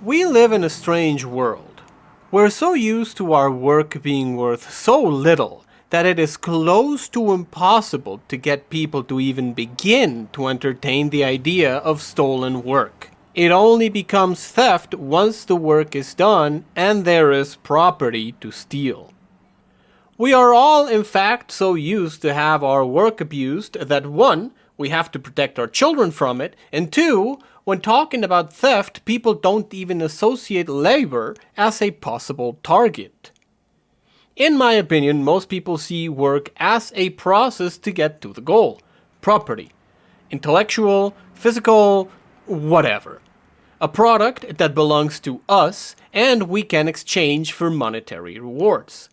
We live in a strange world. We're so used to our work being worth so little that it is close to impossible to get people to even begin to entertain the idea of stolen work. It only becomes theft once the work is done and there is property to steal. We are all in fact so used to have our work abused that 1. We have to protect our children from it, and 2. When talking about theft, people don't even associate labor as a possible target. In my opinion, most people see work as a process to get to the goal. Property. Intellectual, physical, whatever. A product that belongs to us and we can exchange for monetary rewards.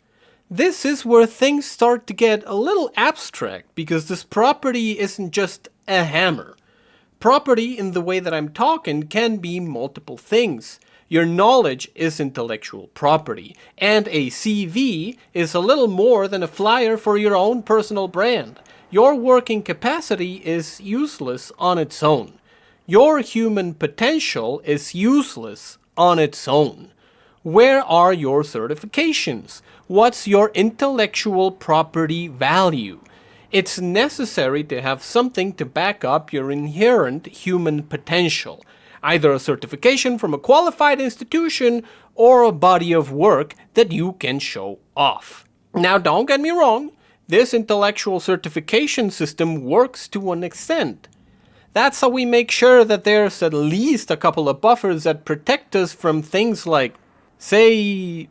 This is where things start to get a little abstract because this property isn't just a hammer. Property, in the way that I'm talking, can be multiple things. Your knowledge is intellectual property, and a CV is a little more than a flyer for your own personal brand. Your working capacity is useless on its own. Your human potential is useless on its own. Where are your certifications? What's your intellectual property value? It's necessary to have something to back up your inherent human potential, either a certification from a qualified institution or a body of work that you can show off. Now, don't get me wrong, this intellectual certification system works to an extent. That's how we make sure that there's at least a couple of buffers that protect us from things like, say,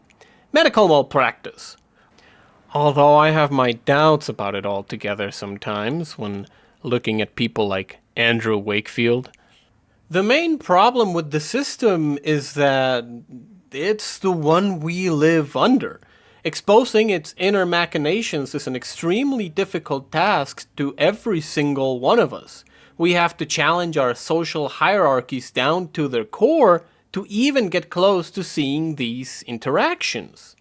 medical malpractice. Although I have my doubts about it altogether sometimes when looking at people like Andrew Wakefield. The main problem with the system is that it's the one we live under. Exposing its inner machinations is an extremely difficult task to every single one of us. We have to challenge our social hierarchies down to their core to even get close to seeing these interactions.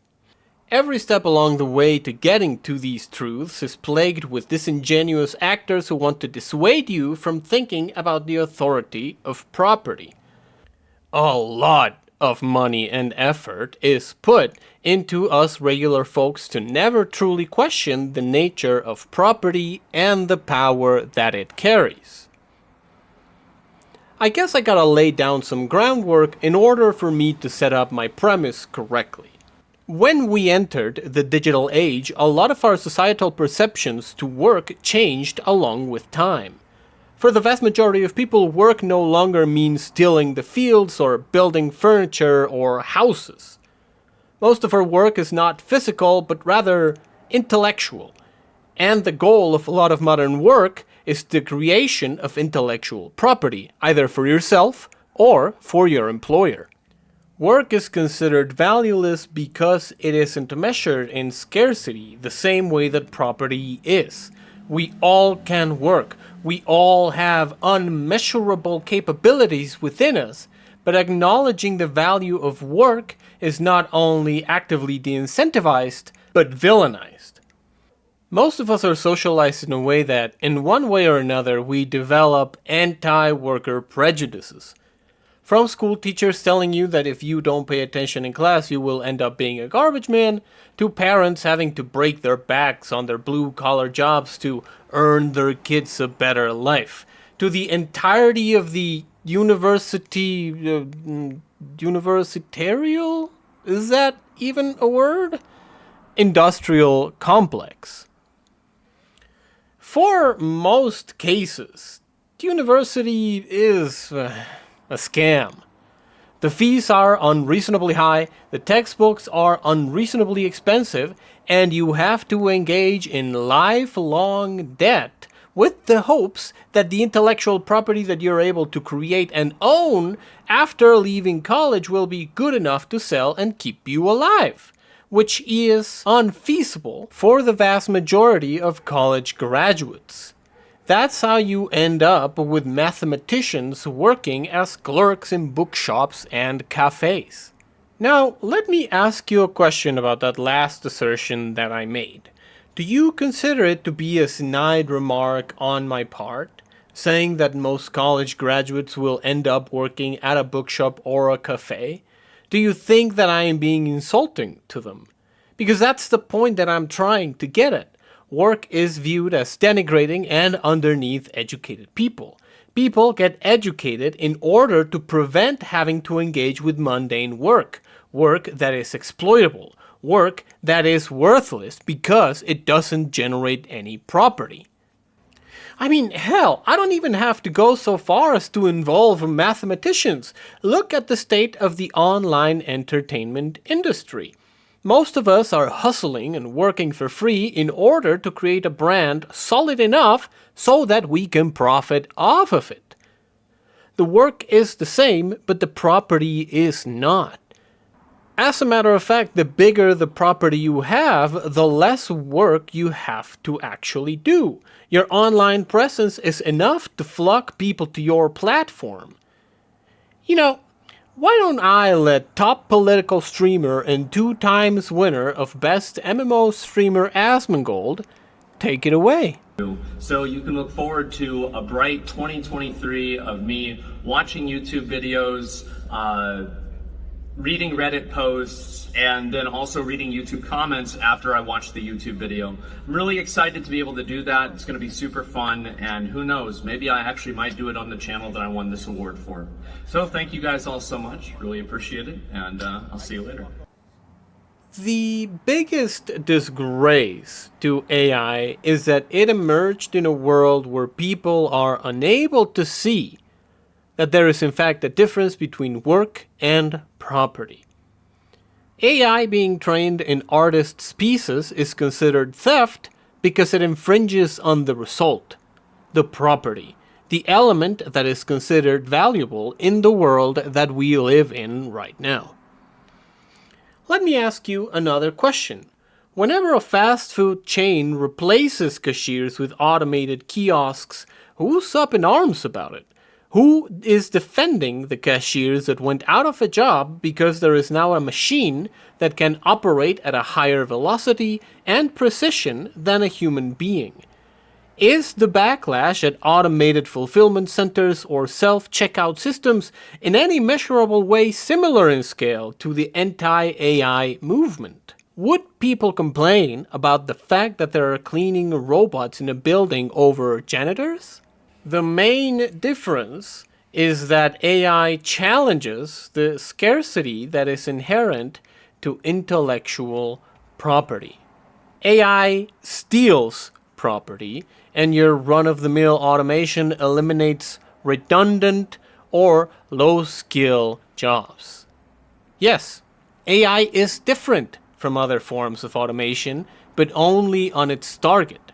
Every step along the way to getting to these truths is plagued with disingenuous actors who want to dissuade you from thinking about the authority of property. A lot of money and effort is put into us regular folks to never truly question the nature of property and the power that it carries. I guess I gotta lay down some groundwork in order for me to set up my premise correctly. When we entered the digital age, a lot of our societal perceptions to work changed along with time. For the vast majority of people, work no longer means tilling the fields or building furniture or houses. Most of our work is not physical, but rather intellectual. And the goal of a lot of modern work is the creation of intellectual property, either for yourself or for your employer. Work is considered valueless because it isn't measured in scarcity the same way that property is. We all can work. We all have unmeasurable capabilities within us, but acknowledging the value of work is not only actively de-incentivized, but villainized. Most of us are socialized in a way that, in one way or another, we develop anti-worker prejudices. From school teachers telling you that if you don't pay attention in class, you will end up being a garbage man, to parents having to break their backs on their blue-collar jobs to earn their kids a better life, to the entirety of the universitarial? Is that even a word? Industrial complex. For most cases, the university is a scam. The fees are unreasonably high, the textbooks are unreasonably expensive, and you have to engage in lifelong debt with the hopes that the intellectual property that you're able to create and own after leaving college will be good enough to sell and keep you alive, which is unfeasible for the vast majority of college graduates. That's how you end up with mathematicians working as clerks in bookshops and cafes. Now, let me ask you a question about that last assertion that I made. Do you consider it to be a snide remark on my part? saying that most college graduates will end up working at a bookshop or a cafe? Do you think that I am being insulting to them? Because that's the point that I'm trying to get at. Work is viewed as denigrating and underneath educated people. People get educated in order to prevent having to engage with mundane work, work that is exploitable, work that is worthless because it doesn't generate any property. I mean, hell, I don't even have to go so far as to involve mathematicians. Look at the state of the online entertainment industry. Most of us are hustling and working for free in order to create a brand solid enough so that we can profit off of it. The work is the same, but the property is not. As a matter of fact, the bigger the property you have, the less work you have to actually do. Your online presence is enough to flock people to your platform. You know, why don't I let top political streamer and 2 times winner of Best MMO Streamer Asmongold take it away? So you can look forward to a bright 2023 of me watching YouTube videos, reading Reddit posts, and then also reading YouTube comments after I watch the YouTube video. I'm really excited to be able to do that. It's going to be super fun, and who knows, maybe I actually might do it on the channel that I won this award for. So thank you guys all so much. Really appreciate it, and I'll see you later. The biggest disgrace to AI is that it emerged in a world where people are unable to see that there is in fact a difference between work and property. AI being trained in artists' pieces is considered theft because it infringes on the result, the property, the element that is considered valuable in the world that we live in right now. Let me ask you another question. Whenever a fast food chain replaces cashiers with automated kiosks, who's up in arms about it? Who is defending the cashiers that went out of a job because there is now a machine that can operate at a higher velocity and precision than a human being? Is the backlash at automated fulfillment centers or self-checkout systems in any measurable way similar in scale to the anti-AI movement? Would people complain about the fact that there are cleaning robots in a building over janitors? The main difference is that AI challenges the scarcity that is inherent to intellectual property. AI steals property, and your run-of-the-mill automation eliminates redundant or low-skill jobs. Yes, AI is different from other forms of automation, but only on its target,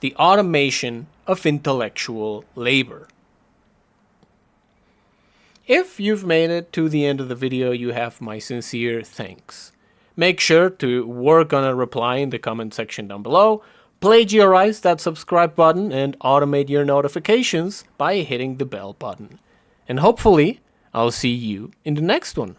the automation of intellectual labor. If you've made it to the end of the video, you have my sincere thanks. Make sure to work on a reply in the comment section down below, plagiarize that subscribe button, and automate your notifications by hitting the bell button. And hopefully, I'll see you in the next one.